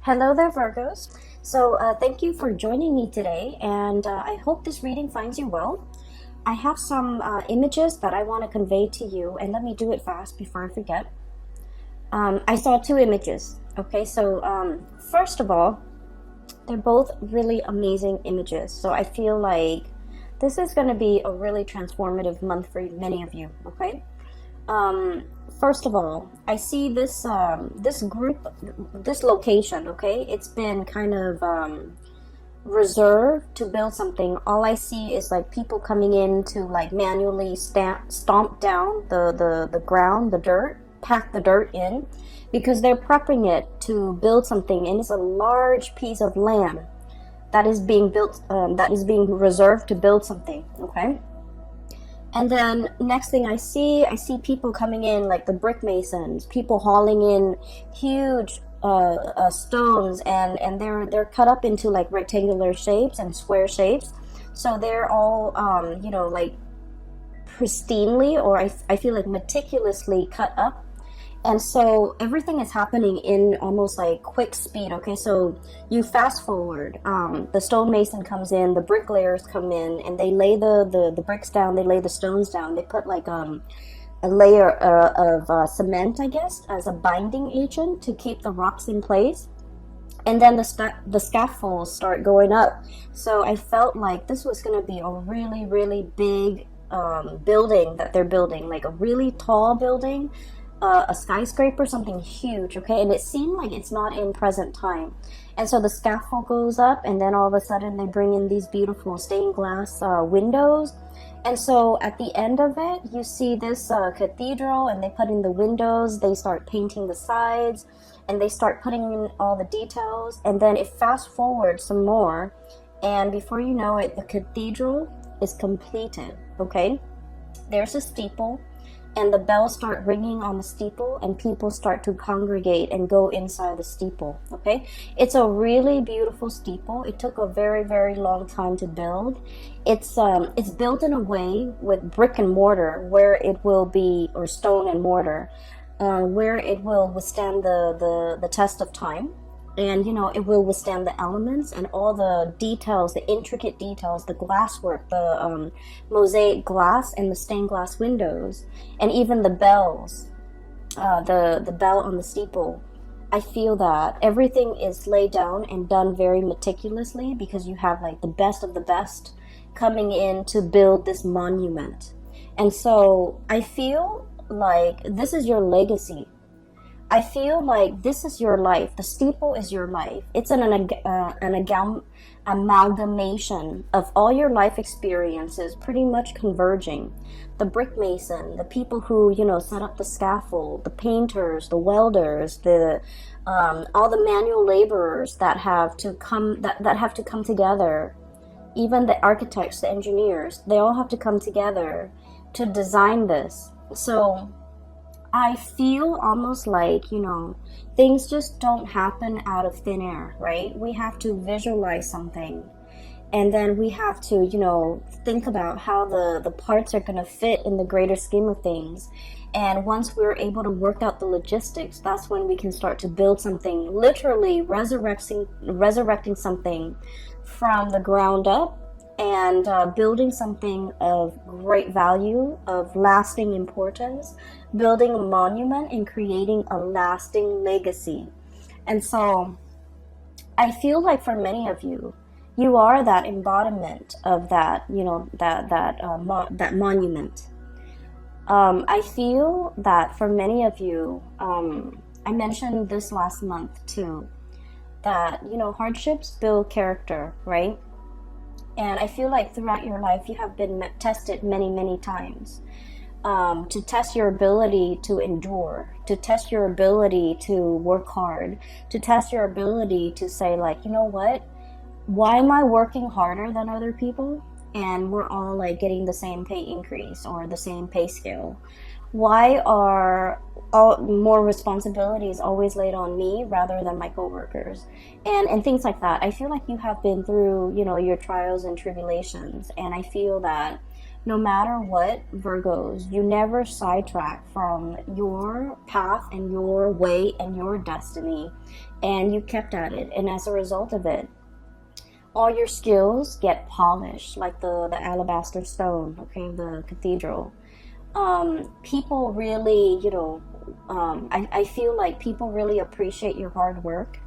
Hello there, Virgos. Thank you for joining me today, and I hope this reading finds you well. I have some images that I want to convey to you, and let me do it fast before I forget. I saw two images. Okay, first of all, they're both really amazing images. So I feel like this is going to be a really transformative month for many of you. Okay. Um, First of all, I see this group, this location. Okay, it's been kind of reserved to build something. All I see is like people coming in to like manually stomp down the ground, the dirt, pack the dirt in, because they're prepping it to build something, and it's a large piece of land that is being built, that is being reserved to build something. Okay. And then next thing I see people coming in, like the brick masons, people hauling in huge stones, and they're cut up into like rectangular shapes and square shapes. So they're all like pristinely, or I feel like meticulously cut up. And so everything is happening in almost like quick speed. Okay, so you fast forward. The stonemason comes in, the bricklayers come in, and they lay the bricks down. They lay the stones down. They put like a layer of cement, I guess, as a binding agent to keep the rocks in place. And then the scaffolds start going up. So I felt like this was going to be a really, really big building that they're building, like a really tall building, a skyscraper, something huge. Okay, and it seemed like it's not in present time. And so the scaffold goes up, and then all of a sudden they bring in these beautiful stained glass windows. And so at the end of it, you see this cathedral, and they put in the windows, they start painting the sides, and they start putting in all the details. And then it fast forwards some more, and before you know it, the cathedral is completed. Okay, there's a steeple, and the bells start ringing on the steeple, and people start to congregate and go inside the steeple. Okay, it's a really beautiful steeple. It took a very, very long time to build. It's built in a way with brick and mortar, where it will be, or stone and mortar, where it will withstand the test of time. And it will withstand the elements and all the details, the intricate details, the glasswork, the mosaic glass, and the stained glass windows, and even the bells, the bell on the steeple. I feel that everything is laid down and done very meticulously, because you have like the best of the best coming in to build this monument. And so I feel like this is your legacy. I feel like this is your life. The steeple is your life. It's an amalgamation of all your life experiences, pretty much converging. The brick mason, the people who set up the scaffold, the painters, the welders, the all the manual laborers that have to come together. Even the architects, the engineers, they all have to come together to design this. So I feel almost like, things just don't happen out of thin air, right? We have to visualize something, and then we have to, think about how the parts are going to fit in the greater scheme of things. And once we're able to work out the logistics, that's when we can start to build something, literally resurrecting something from the ground up, and building something of great value, of lasting importance, building a monument and creating a lasting legacy. And so I feel like for many of you, you are that embodiment of that, that monument. I feel that for many of you, I mentioned this last month too, that, hardships build character, right? And I feel like throughout your life, you have been tested many, many times, to test your ability to endure, to test your ability to work hard, to test your ability to say, like, you know what? Why am I working harder than other people? And we're all like getting the same pay increase or the same pay scale. Why are more responsibilities always laid on me rather than my coworkers, and things like that? I feel like you have been through, your trials and tribulations, and I feel that No matter what, Virgos, you never sidetrack from your path and your way and your destiny, and you kept at it. And as a result of it, all your skills get polished like the alabaster stone, okay, the cathedral. People really, I feel like people really appreciate your hard work,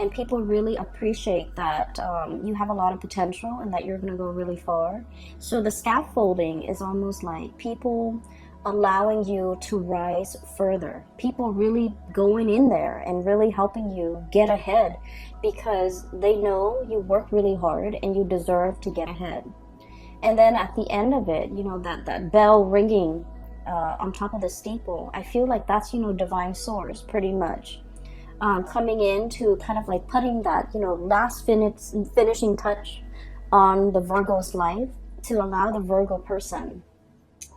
and people really appreciate that you have a lot of potential and that you're going to go really far. So the scaffolding is almost like people allowing you to rise further, people really going in there and really helping you get ahead, because they know you work really hard and you deserve to get ahead. And then at the end of it, that bell ringing on top of the steeple, I feel like that's, divine source pretty much. Coming in to kind of like putting that, last finishing touch on the Virgo's life to allow the Virgo person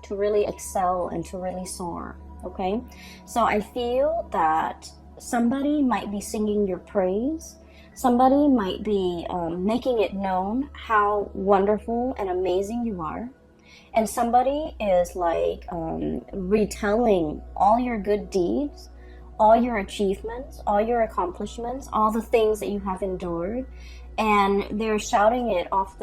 to really excel and to really soar, okay? So I feel that somebody might be singing your praise. Somebody might be making it known how wonderful and amazing you are. And somebody is like retelling all your good deeds, all your achievements, all your accomplishments, all the things that you have endured, and they're shouting it off,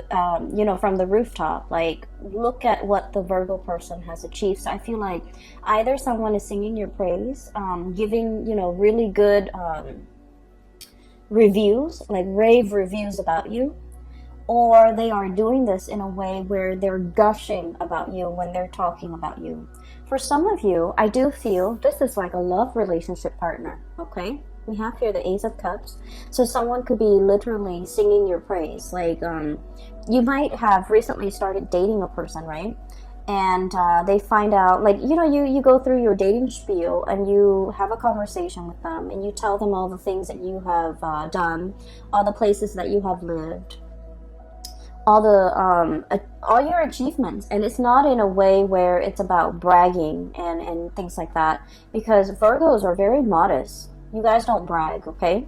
from the rooftop. Like, look at what the Virgo person has achieved. So I feel like either someone is singing your praise, giving, really good reviews, like rave reviews about you, or they are doing this in a way where they're gushing about you when they're talking about you. For some of you, I do feel this is like a love relationship partner, okay? We have here the Ace of Cups. So someone could be literally singing your praise. Like, you might have recently started dating a person, right? And they find out, like, you go through your dating spiel and you have a conversation with them and you tell them all the things that you have done, all the places that you have lived, all your achievements. And it's not in a way where it's about bragging and things like that, because Virgos are very modest. You guys don't brag, okay?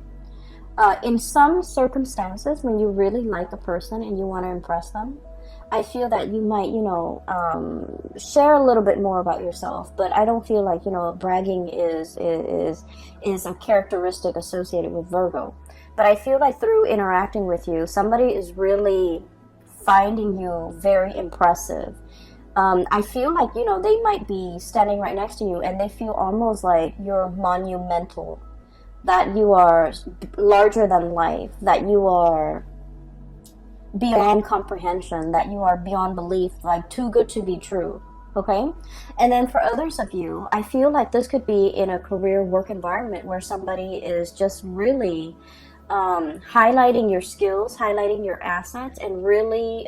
In some circumstances, when you really like a person and you want to impress them, I feel that you might, share a little bit more about yourself. But I don't feel like, bragging is a characteristic associated with Virgo. But I feel like through interacting with you, somebody is really finding you very impressive. I feel like, they might be standing right next to you and they feel almost like you're monumental, that you are larger than life, that you are beyond comprehension, that you are beyond belief, like too good to be true, okay? And then for others of you, I feel like this could be in a career work environment where somebody is just really highlighting your skills, highlighting your assets, and really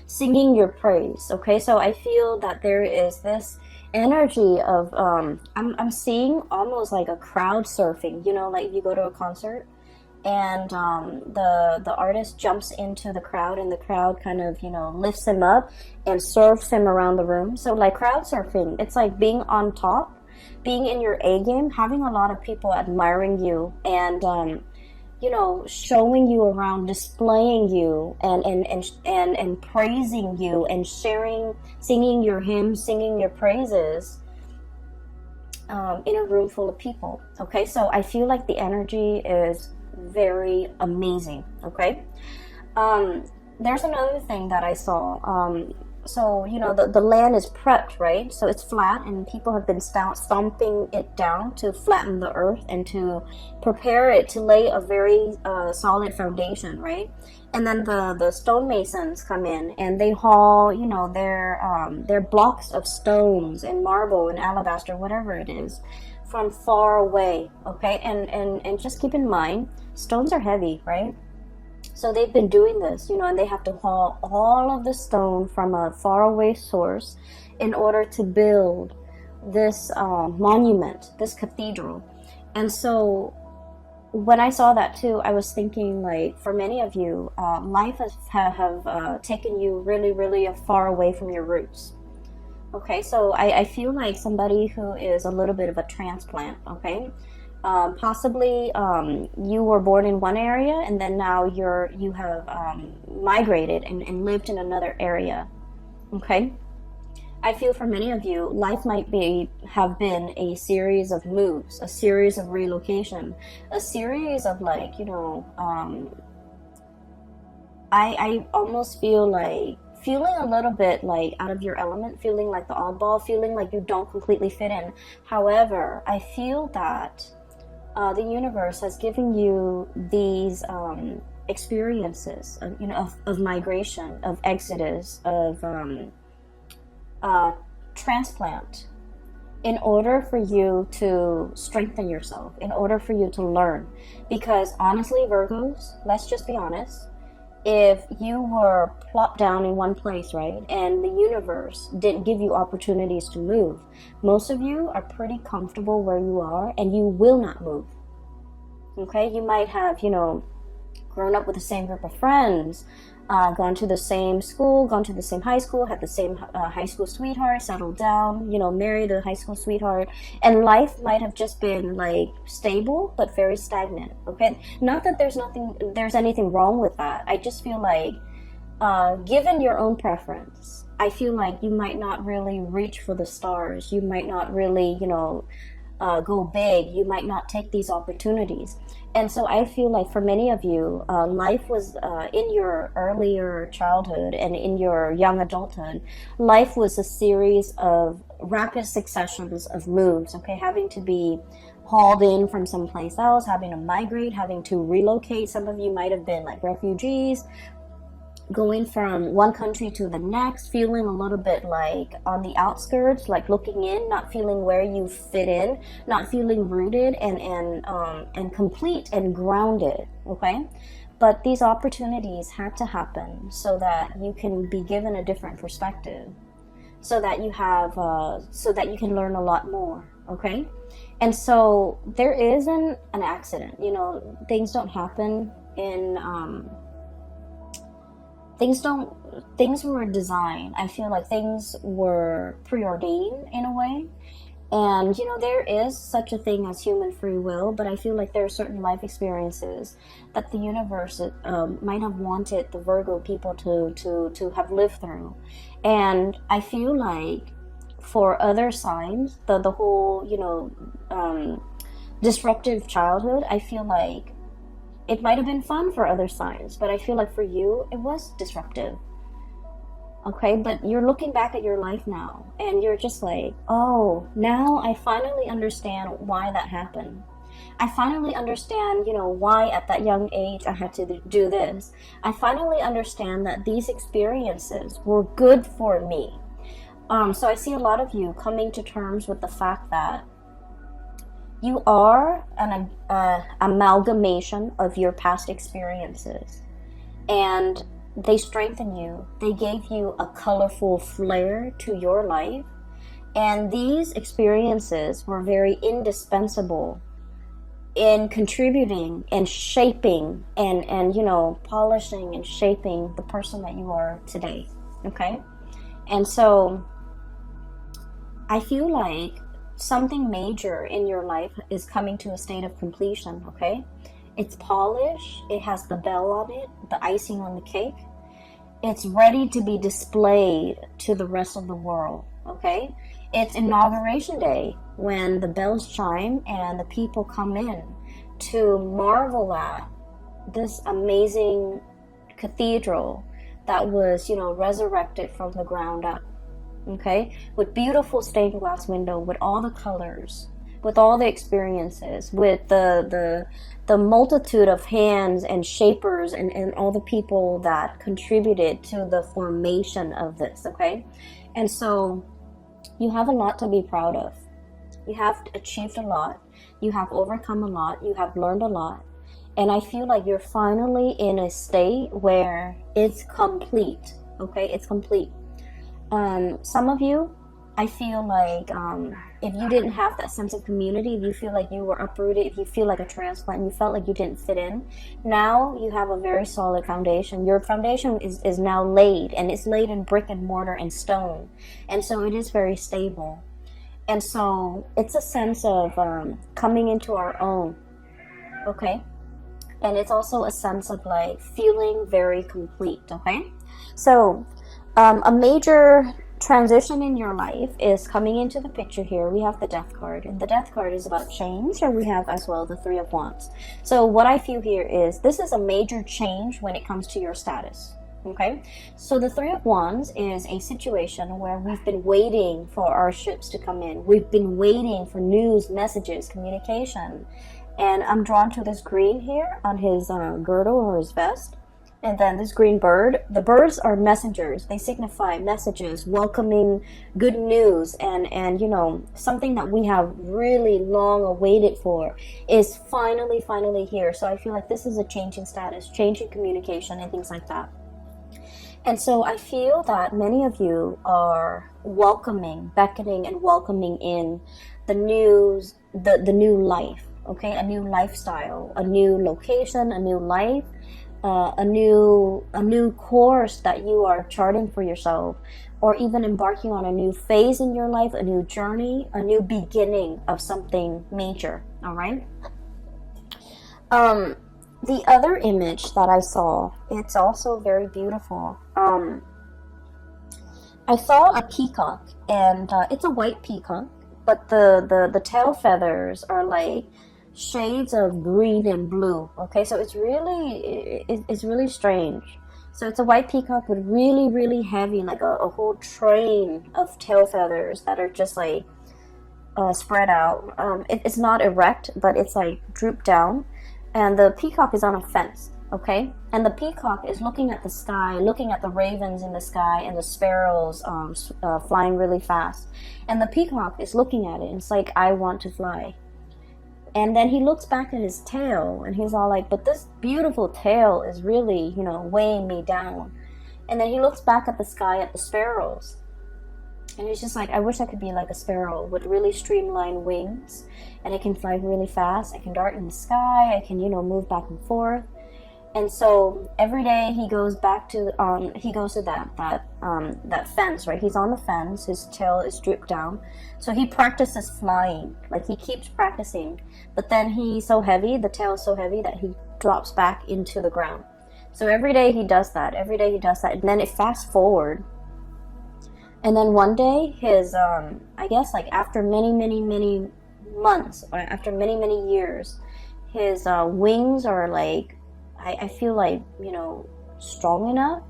singing your praise, okay? So I feel that there is this energy of I'm seeing almost like a crowd surfing, like you go to a concert and the artist jumps into the crowd and the crowd kind of lifts him up and surfs him around the room. So like crowd surfing, it's like being on top, being in your A game, having a lot of people admiring you and showing you around, displaying you, and praising you, and sharing, singing your hymns, singing your praises in a room full of people. Okay, so I feel like the energy is very amazing. Okay, there's another thing that I saw. So, the land is prepped, right? So it's flat and people have been stomping it down to flatten the earth and to prepare it to lay a very solid foundation, right? And then the stonemasons come in and they haul, their blocks of stones and marble and alabaster, whatever it is, from far away, okay? And just keep in mind, stones are heavy, right? So they've been doing this, and they have to haul all of the stone from a faraway source in order to build this monument, this cathedral. And so when I saw that too, I was thinking, like, for many of you, life have taken you really, really far away from your roots. Okay, so I feel like somebody who is a little bit of a transplant, okay? Possibly you were born in one area and then now you have migrated and lived in another area, okay? I feel for many of you, life might have been a series of moves, a series of relocation, a series of like, I almost feel like feeling a little bit like out of your element, feeling like the oddball, feeling like you don't completely fit in. However, I feel that the universe has given you these experiences, of migration, of exodus, of transplant, in order for you to strengthen yourself, in order for you to learn. Because honestly, Virgos, let's just be honest, if you were plopped down in one place, right, and the universe didn't give you opportunities to move, most of you are pretty comfortable where you are and you will not move. Okay, you might have, grown up with the same group of friends, gone to the same school, gone to the same high school, had the same high school sweetheart, settled down, married a high school sweetheart, and life might have just been like stable but very stagnant. Okay, not that there's anything wrong with that. I just feel like, given your own preference, I feel like you might not really reach for the stars. You might not really, go big. You might not take these opportunities. And so I feel like for many of you, life was, in your earlier childhood and in your young adulthood, life was a series of rapid successions of moves, okay? Having to be hauled in from someplace else, having to migrate, having to relocate. Some of you might have been like refugees, going from one country to the next, feeling a little bit like on the outskirts, like looking in, not feeling where you fit in, not feeling rooted and complete and grounded. Okay, but these opportunities had to happen so that you can be given a different perspective, so that you can learn a lot more. Okay, and so there isn't an accident. Things don't happen in things were designed. I feel like things were preordained in a way. And there is such a thing as human free will, but I feel like there are certain life experiences that the universe might have wanted the Virgo people to have lived through. And I feel like for other signs, the whole disruptive childhood, I feel like it might have been fun for other signs, but I feel like for you, it was disruptive. Okay, but you're looking back at your life now, and you're just like, oh, now I finally understand why that happened. I finally understand, why at that young age I had to do this. I finally understand that these experiences were good for me. So I see a lot of you coming to terms with the fact that you are an amalgamation of your past experiences, and they strengthen you. They gave you a colorful flair to your life, and these experiences were very indispensable in contributing and shaping and polishing and shaping the person that you are today. Okay, and so I feel like something major in your life is coming to a state of completion. Okay, it's polished, it has the bell on it, the icing on the cake, it's ready to be displayed to the rest of the world. Okay, it's inauguration day when the bells chime and the people come in to marvel at this amazing cathedral that was resurrected from the ground up. Okay, with beautiful stained glass window, with all the colors, with all the experiences, with the multitude of hands and shapers and all the people that contributed to the formation of this. Okay, and so you have a lot to be proud of. You have achieved a lot, you have overcome a lot, you have learned a lot, and I feel like you're finally in a state where it's complete. Okay, it's complete. Some of you, I feel like if you didn't have that sense of community, if you feel like you were uprooted, if you feel like a transplant, you felt like you didn't fit in, now you have a very solid foundation. Your foundation is now laid, and it's laid in brick and mortar and stone, and so it is very stable. And so it's a sense of coming into our own. Okay, and it's also a sense of like feeling very complete. Okay, so a major transition in your life is coming into the picture here. We have the Death card, and the Death card is about change, and we have as well the Three of Wands. So what I feel here is this is a major change when it comes to your status. Okay, so the Three of Wands is a situation where we've been waiting for our ships to come in. We've been waiting for news, messages, communication. And I'm drawn to this green here on his girdle or his vest. And then this green bird. The birds are messengers. They signify messages, welcoming good news. And you know, something that we have really long awaited for is finally here. So I feel like this is a change in status, change in communication, and things like that. And so I feel that many of you are welcoming, beckoning and welcoming in the news, the new life, okay? A new lifestyle, a new location, a new life, a new course that you are charting for yourself, or even embarking on a new phase in your life, a new journey, a new beginning of something major, all right? The other image that I saw, it's also very beautiful. I saw a peacock, and it's a white peacock, but the tail feathers are like shades of green and blue. Okay, so it's really strange. So it's a white peacock with really heavy, like a whole train of tail feathers that are just like spread out. It's not erect, but it's like drooped down. And the peacock is on a fence, okay? And the peacock is looking at the sky, looking at the ravens in the sky and the sparrows flying really fast. And the peacock is looking at it, and it's like, I want to fly. And then he looks back at his tail, and he's all like, but this beautiful tail is really, you know, weighing me down. And then he looks back at the sky, at the sparrows. And he's just like, I wish I could be like a sparrow with really streamlined wings, and I can fly really fast. I can dart in the sky. I can, you know, move back and forth. And so every day he goes back to that fence, right? He's on the fence. His tail is drooped down, so he practices flying. Like, he keeps practicing, but then he's so heavy. The tail is so heavy that he drops back into the ground. So every day he does that. And then it fast forward. And then one day, his, I guess like after many months, or after many years, his wings are like, I feel like, you know, strong enough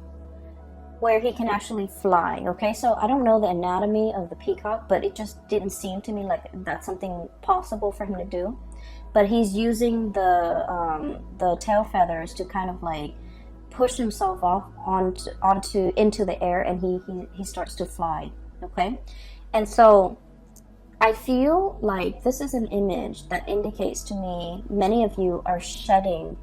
where he can actually fly, okay? So I don't know the anatomy of the peacock, but it just didn't seem to me like that's something possible for him to do. But he's using the tail feathers to kind of like push himself off into the air, and he starts to fly, okay? And so I feel like this is an image that indicates to me many of you are shedding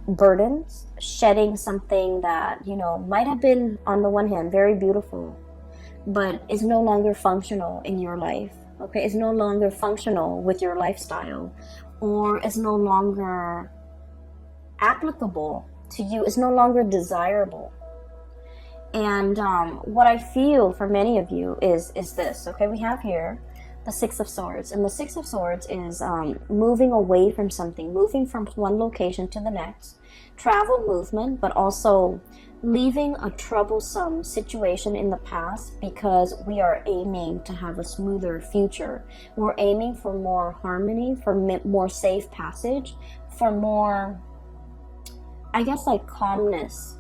burdens, shedding something that, you know, might have been on the one hand very beautiful, but is no longer functional in your life, okay? It's no longer functional with your lifestyle, or is no longer applicable to you, is no longer desirable. And what I feel for many of you is this, okay? We have here the Six of Swords, and the Six of Swords is moving away from something, moving from one location to the next, travel movement, but also leaving a troublesome situation in the past, because we are aiming to have a smoother future. We're aiming for more harmony, for more safe passage, for more, I guess, like calmness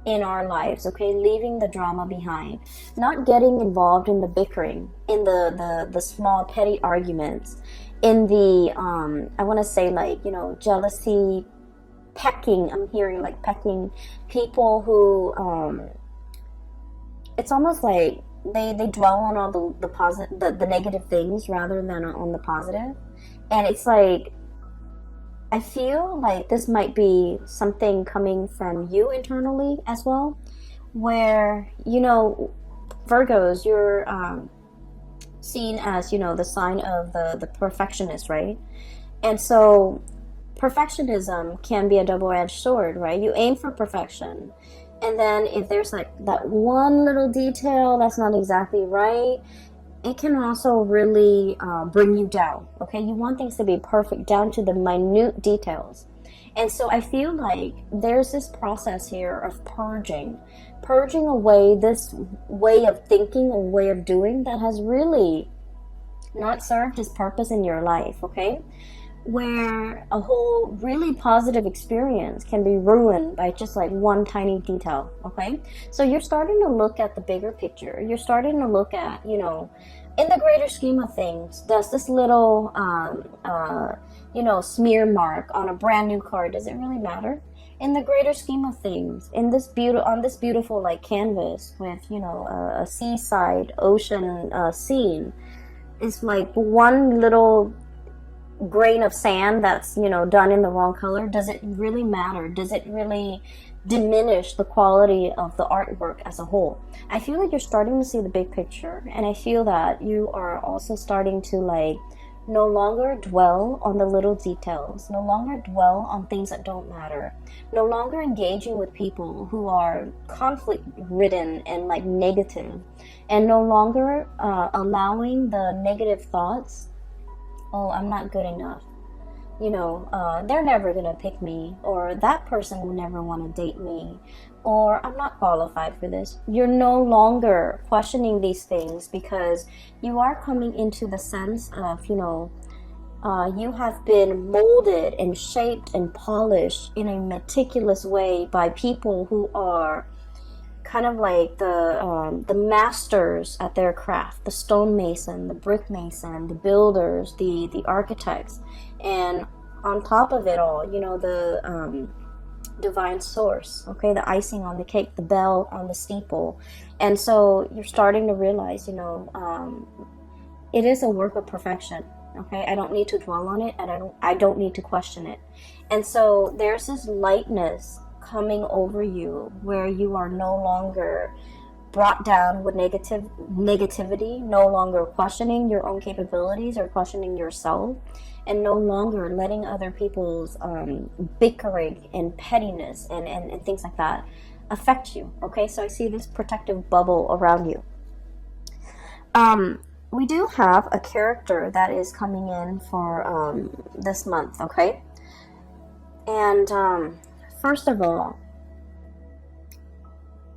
in our lives, okay? Leaving the drama behind, not getting involved in the bickering, in the small petty arguments, in the I want to say, like, you know, jealousy, pecking. I'm hearing like pecking, people who it's almost like they dwell on all the positive, the negative things rather than on the positive. And it's like, I feel like this might be something coming from you internally as well, where, you know, Virgos, you're seen as, you know, the sign of the perfectionist, right? And so perfectionism can be a double-edged sword, right? You aim for perfection, and then if there's like that one little detail that's not exactly right, it can also really bring you down, okay? You want things to be perfect down to the minute details. And so I feel like there's this process here of purging away this way of thinking or way of doing that has really not served its purpose in your life, okay? Where a whole really positive experience can be ruined by just like one tiny detail, okay? So you're starting to look at the bigger picture. You're starting to look at, you know, in the greater scheme of things, does this little, you know, smear mark on a brand new car, does it really matter? In the greater scheme of things, in this on this beautiful like canvas with, you know, a seaside ocean scene, it's like one little grain of sand that's, you know, done in the wrong color. Does it really matter? Does it really diminish the quality of the artwork as a whole? I feel like you're starting to see the big picture, and I feel that you are also starting to like no longer dwell on the little details, no longer dwell on things that don't matter, no longer engaging with people who are conflict ridden and like negative, and no longer allowing the negative thoughts, oh, I'm not good enough, you know, they're never gonna pick me, or that person will never want to date me, or I'm not qualified for this. You're no longer questioning these things because you are coming into the sense of, you know, you have been molded and shaped and polished in a meticulous way by people who are kind of like the masters at their craft, the stonemason, the brick mason, the builders, the architects, and on top of it all, you know, the divine source, okay, the icing on the cake, the bell on the steeple. And so you're starting to realize, you know, it is a work of perfection, okay? I don't need to dwell on it, and I don't need to question it. And so there's this lightness coming over you where you are no longer brought down with negativity, no longer questioning your own capabilities or questioning yourself, and no longer letting other people's bickering and pettiness and things like that affect you, okay? So I see this protective bubble around you. We do have a character that is coming in for this month, okay? And first of all,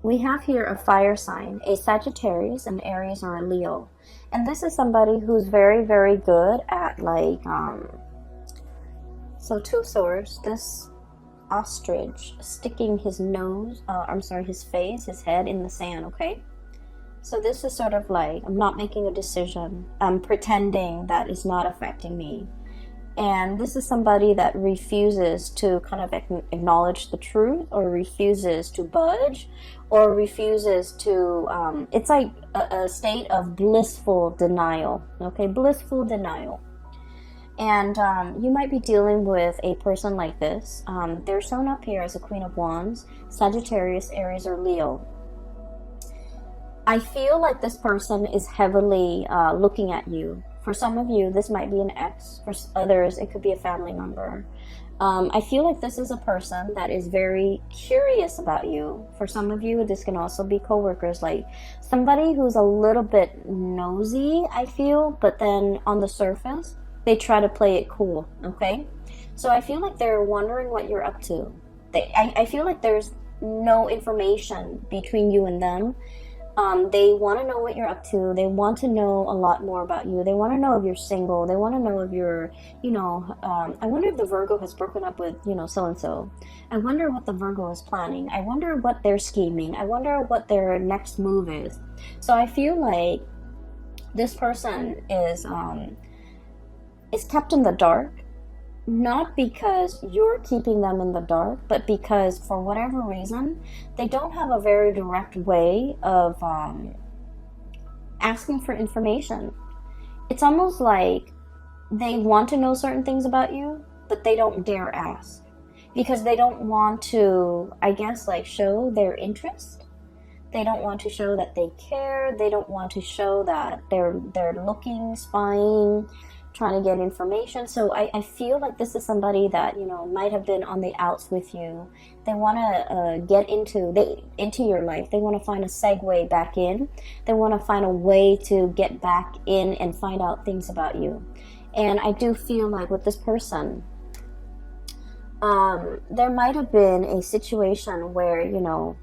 we have here a fire sign, a Sagittarius, an Aries, or a Leo. And this is somebody who's very, very good at like, so Two Swords, this ostrich sticking his his face, his head in the sand, okay? So this is sort of like, I'm not making a decision. I'm pretending that it's not affecting me. And this is somebody that refuses to kind of acknowledge the truth, or refuses to budge, or refuses to, it's like a state of blissful denial, okay? Blissful denial. And you might be dealing with a person like this. They're shown up here as a Queen of Wands, Sagittarius, Aries, or Leo. I feel like this person is heavily looking at you. For some of you, this might be an ex. For others, it could be a family member. I feel like this is a person that is very curious about you. For some of you, this can also be coworkers, like somebody who's a little bit nosy, I feel, but then on the surface, they try to play it cool, okay? So I feel like they're wondering what you're up to. I feel like there's no information between you and them. They want to know what you're up to. They want to know a lot more about you. They want to know if you're single. They want to know if you're, you know, I wonder if the Virgo has broken up with, you know, so-and-so. I wonder what the Virgo is planning. I wonder what they're scheming. I wonder what their next move is. So I feel like this person is kept in the dark, not because you're keeping them in the dark, but because for whatever reason, they don't have a very direct way of asking for information. It's almost like they want to know certain things about you, but they don't dare ask because they don't want to, I guess, like show their interest. They don't want to show that they care. They don't want to show that they're looking, spying, trying to get information. So I feel like this is somebody that, you know, might have been on the outs with you. They want to get into your life. They want to find a segue back in. They want to find a way to get back in and find out things about you. And I do feel like with this person, There might have been a situation where, you know,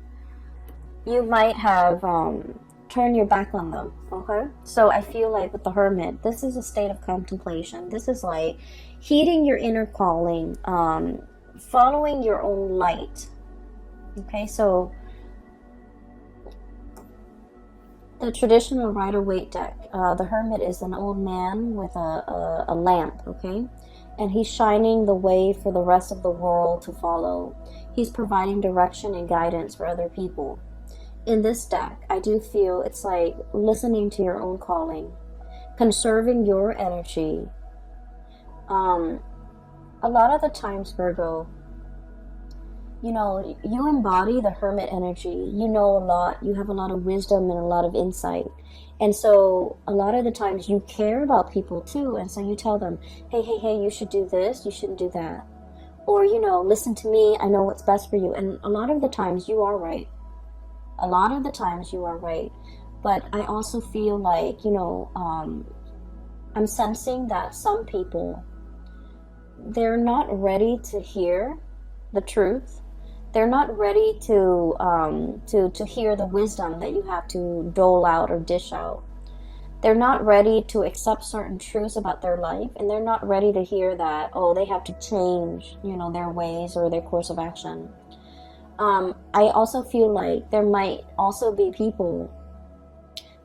you might have turned your back on them. Okay, so I feel like with the Hermit, this is a state of contemplation. This is like heeding your inner calling, following your own light. Okay, so the traditional Rider-Waite deck, the Hermit is an old man with a lamp, okay? And he's shining the way for the rest of the world to follow. He's providing direction and guidance for other people. In this deck, I do feel it's like listening to your own calling, conserving your energy. A lot of the times, Virgo, you know, you embody the Hermit energy. You know a lot. You have a lot of wisdom and a lot of insight. And so a lot of the times you care about people too. And so you tell them, hey, hey, hey, you should do this. You shouldn't do that. Or, you know, listen to me. I know what's best for you. And a lot of the times you are right. A lot of the times you are right. But I also feel like, you know, I'm sensing that some people, they're not ready to hear the truth. They're not ready to hear the wisdom that you have to dole out or dish out. They're not ready to accept certain truths about their life, and they're not ready to hear that, oh, they have to change, you know, their ways or their course of action. I also feel like there might also be people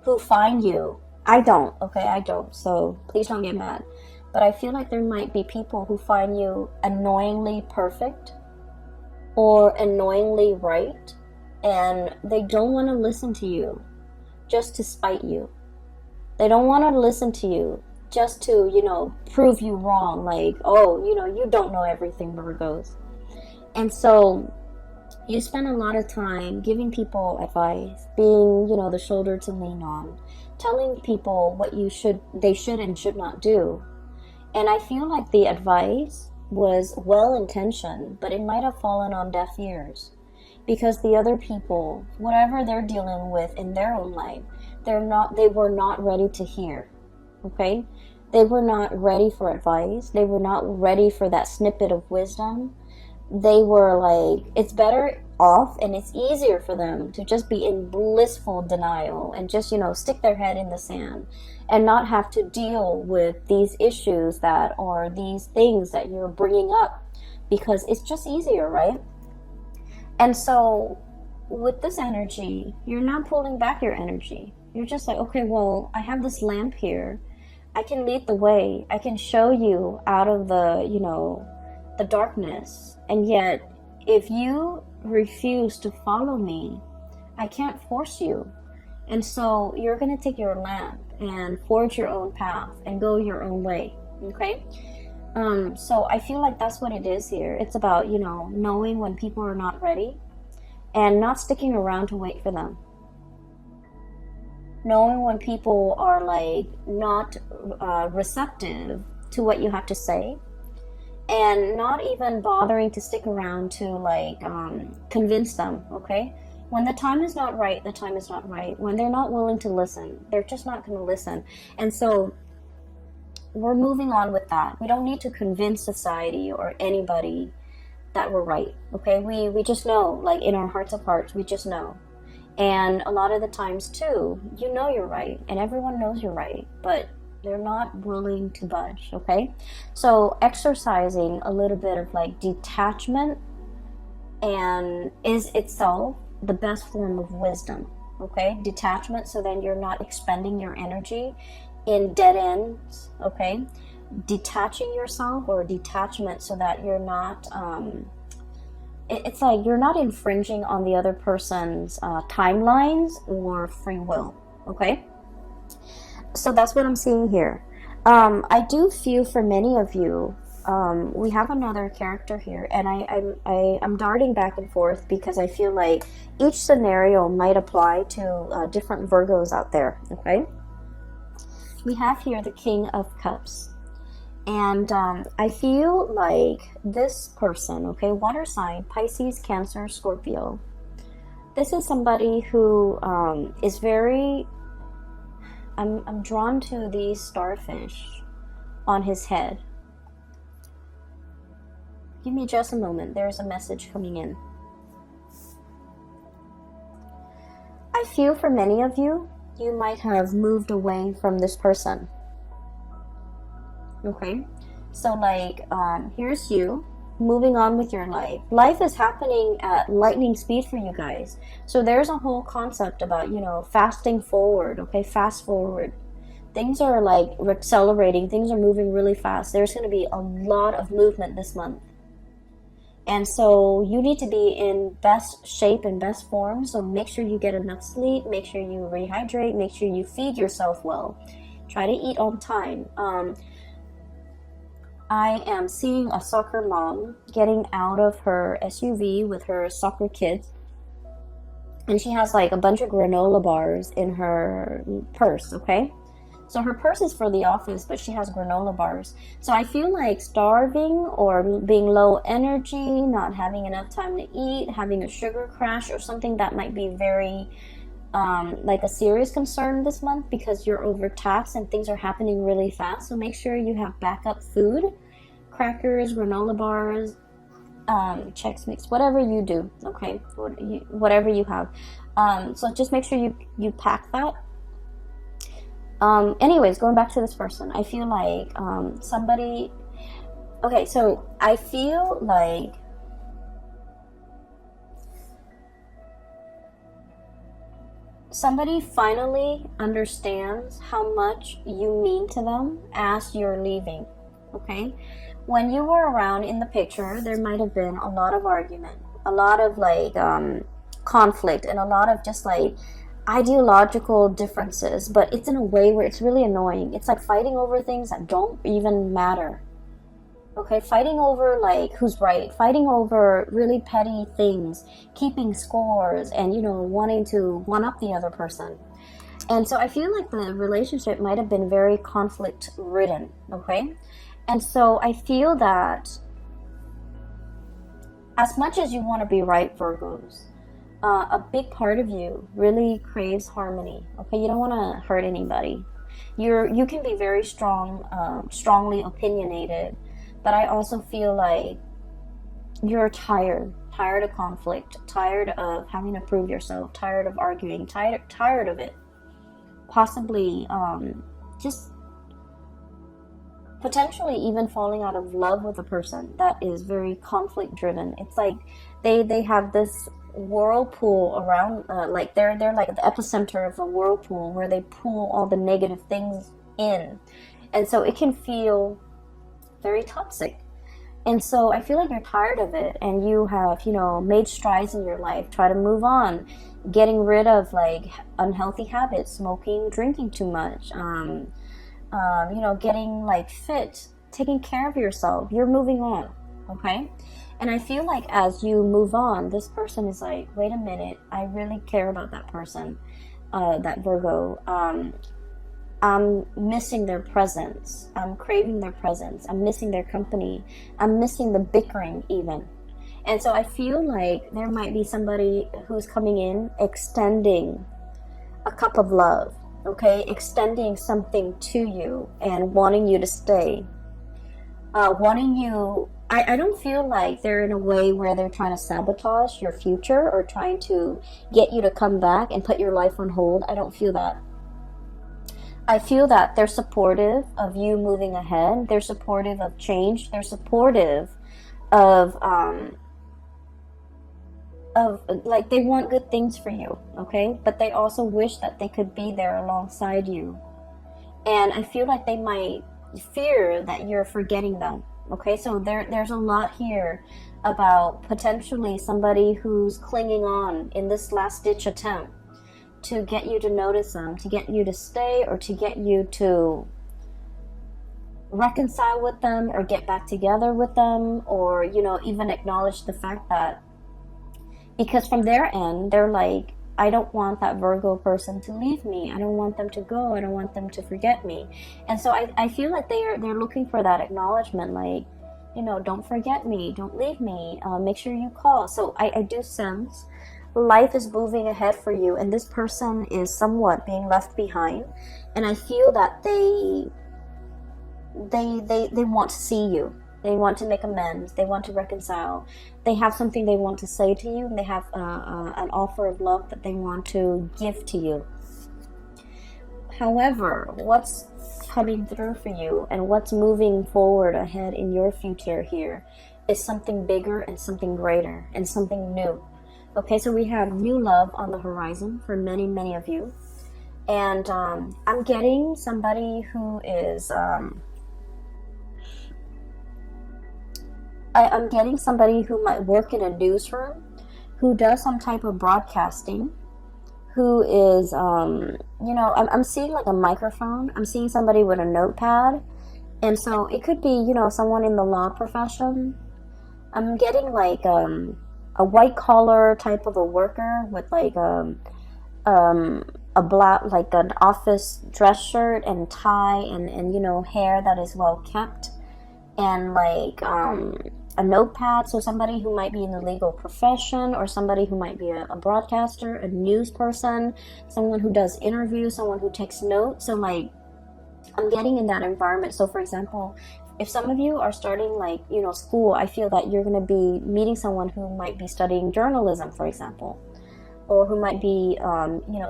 who find you. I don't, okay, I don't, so please don't get mad. But I feel like there might be people who find you annoyingly perfect or annoyingly right, and they don't want to listen to you just to spite you. They don't want to listen to you just to, you know, prove you wrong, like, oh, you know, you don't know everything, Virgos. And so you spend a lot of time giving people advice, being, you know, the shoulder to lean on, telling people what they should and should not do. And I feel like the advice was well-intentioned, but it might have fallen on deaf ears because the other people, whatever they're dealing with in their own life, they were not ready to hear. Okay? They were not ready for advice. They were not ready for that snippet of wisdom. They were like, it's better off and it's easier for them to just be in blissful denial and just, you know, stick their head in the sand and not have to deal with these issues that or these things that you're bringing up, because it's just easier, right? And so with this energy, you're not pulling back your energy. You're just like, okay, well, I have this lamp here. I can lead the way. I can show you out of the, you know, the darkness. And yet, if you refuse to follow me, I can't force you. And so you're going to take your lamp and forge your own path and go your own way. Okay? So I feel like that's what it is here. It's about, you know, knowing when people are not ready and not sticking around to wait for them. Knowing when people are like not receptive to what you have to say, and not even bothering to stick around to like convince them. Okay, when the time is not right, the time is not right. When they're not willing to listen, they're just not going to listen. And so we're moving on with that. We don't need to convince society or anybody that we're right. Okay, we just know, like in our hearts of hearts, we just know. And a lot of the times too, you know you're right, and everyone knows you're right, but they're not willing to budge. Okay, so exercising a little bit of like detachment and is itself the best form of wisdom. Okay, detachment, so then you're not expending your energy in dead ends. Okay, detaching yourself, or detachment, so that you're not it's like you're not infringing on the other person's timelines or free will. Okay, so that's what I'm seeing here. I do feel for many of you, we have another character here, and I'm darting back and forth because I feel like each scenario might apply to different Virgos out there. Okay, we have here the King of Cups. And I feel like this person, okay, water sign, Pisces, Cancer, Scorpio. This is somebody who is very, I'm drawn to these starfish on his head. Give me just a moment. There's a message coming in. I feel for many of you, you might have moved away from this person. Okay? So like, here's you moving on with your life. Life is happening at lightning speed for you guys. So there's a whole concept about, you know, fasting forward, okay? Fast forward. Things are like accelerating. Things are moving really fast. There's going to be a lot of movement this month. And so you need to be in best shape and best form. So make sure you get enough sleep. Make sure you rehydrate. Make sure you feed yourself well. Try to eat on time. I am seeing a soccer mom getting out of her SUV with her soccer kids. And she has like a bunch of granola bars in her purse, okay? So her purse is for the office, but she has granola bars. So I feel like starving or being low energy, not having enough time to eat, having a sugar crash or something that might be very like a serious concern this month because you're overtaxed and things are happening really fast. So make sure you have backup food, crackers, granola bars, Chex Mix, whatever you do, okay? Whatever you have. So just make sure you pack that. Anyways, going back to this person, I feel like somebody... Okay, so I feel like somebody finally understands how much you mean to them as you're leaving, okay? When you were around in the picture, there might have been a lot of argument, a lot of like conflict, and a lot of just like ideological differences, but it's in a way where it's really annoying. It's like fighting over things that don't even matter. Okay, fighting over like who's right, fighting over really petty things, keeping scores, and you know, wanting to one up the other person. And so I feel like the relationship might have been very conflict ridden, okay? And so I feel that as much as you want to be right, Virgos, a big part of you really craves harmony. Okay, you don't want to hurt anybody. You can be very strongly opinionated, but I also feel like you're tired of conflict, tired of having to prove yourself, tired of arguing, tired of it. Possibly just potentially even falling out of love with a person that is very conflict driven. It's like they have this whirlpool around, like they're like the epicenter of a whirlpool where they pull all the negative things in, and so it can feel very toxic. And so I feel like you're tired of it, and you have, you know, made strides in your life, try to move on, getting rid of like unhealthy habits, smoking, drinking too much, you know, getting like fit, taking care of yourself. You're moving on, okay? And I feel like as you move on, this person is like, wait a minute, I really care about that person, that Virgo. I'm missing their presence. I'm craving their presence. I'm missing their company. I'm missing the bickering even. And so I feel like there might be somebody who's coming in, extending a cup of love, okay? Extending something to you and wanting you to stay. Wanting you... I don't feel like they're in a way where they're trying to sabotage your future or trying to get you to come back and put your life on hold. I don't feel that. I feel that they're supportive of you moving ahead. They're supportive of change. They're supportive of like they want good things for you, okay? But they also wish that they could be there alongside you. And I feel like they might fear that you're forgetting them. Okay, so there's a lot here about potentially somebody who's clinging on in this last-ditch attempt to get you to notice them, to get you to stay, or to get you to reconcile with them or get back together with them, or, you know, even acknowledge the fact that, because from their end, they're like, I don't want that Virgo person to leave me. I don't want them to go. I don't want them to forget me. And so I feel like they're looking for that acknowledgement, like, you know, don't forget me, don't leave me, make sure you call. So I do sense life is moving ahead for you, and this person is somewhat being left behind. And I feel that they want to see you. They want to make amends. They want to reconcile. They have something they want to say to you, and they have an offer of love that they want to give to you. However, what's coming through for you and what's moving forward ahead in your future here is something bigger and something greater and something new. Okay, so we have new love on the horizon for many, many of you. And I'm getting somebody who is... I'm getting somebody who might work in a newsroom, who does some type of broadcasting, who is, I'm seeing like a microphone. I'm seeing somebody with a notepad. And so it could be, someone in the law profession. I'm getting like a white collar type of a worker with like a black, like an office dress shirt and tie and hair that is well kept, and like a notepad. So somebody who might be in the legal profession, or somebody who might be a broadcaster, a news person, someone who does interviews, someone who takes notes. So like I'm getting in that environment. So for example, if some of you are starting like school, I feel that you're going to be meeting someone who might be studying journalism, for example, or who might be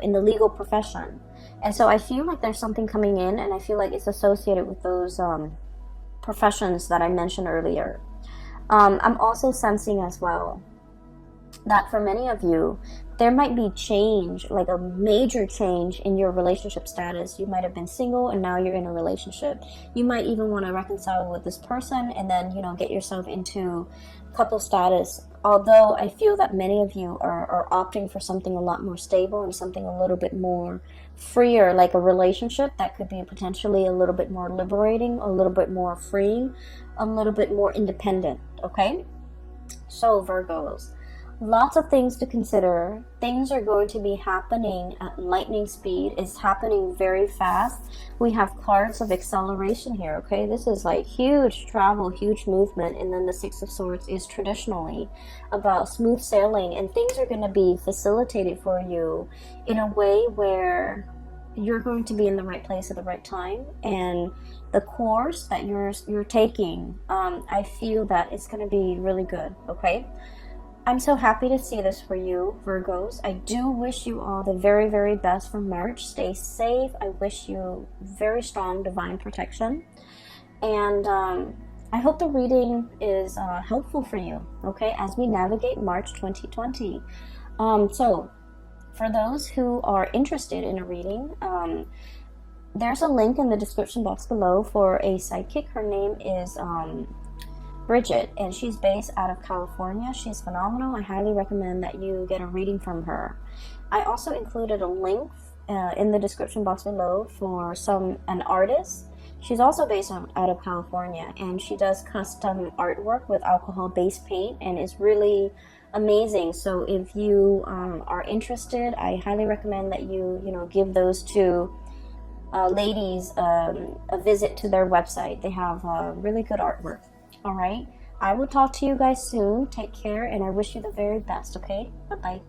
in the legal profession. And so I feel like there's something coming in, and I feel like it's associated with those professions that I mentioned earlier. I'm also sensing as well that for many of you, there might be change, like a major change in your relationship status. You might have been single and now you're in a relationship. You might even want to reconcile with this person and then, get yourself into couple status. Although I feel that many of you are opting for something a lot more stable and something a little bit more freer, like a relationship that could be potentially a little bit more liberating, a little bit more freeing, a little bit more independent, okay? So Virgos, lots of things to consider. Things are going to be happening at lightning speed. It's happening very fast. We have cards of acceleration here, okay? This is like huge travel, huge movement. And then the Six of Swords is traditionally about smooth sailing. And things are going to be facilitated for you in a way where you're going to be in the right place at the right time. And the course that you're taking, I feel that it's going to be really good, okay? I'm so happy to see this for you, Virgos. I do wish you all the very, very best for March. Stay safe. I wish you very strong divine protection. And I hope the reading is helpful for you, okay, as we navigate March 2020. So, for those who are interested in a reading, there's a link in the description box below for a psychic. Her name is... Bridget, and she's based out of California. She's phenomenal. I highly recommend that you get a reading from her. I also included a link in the description box below for an artist. She's also based out of California, and she does custom artwork with alcohol-based paint, and it's really amazing. So if you are interested, I highly recommend that you give those two ladies a visit to their website. They have really good artwork. All right, I will talk to you guys soon. Take care, and I wish you the very best, okay? Bye-bye.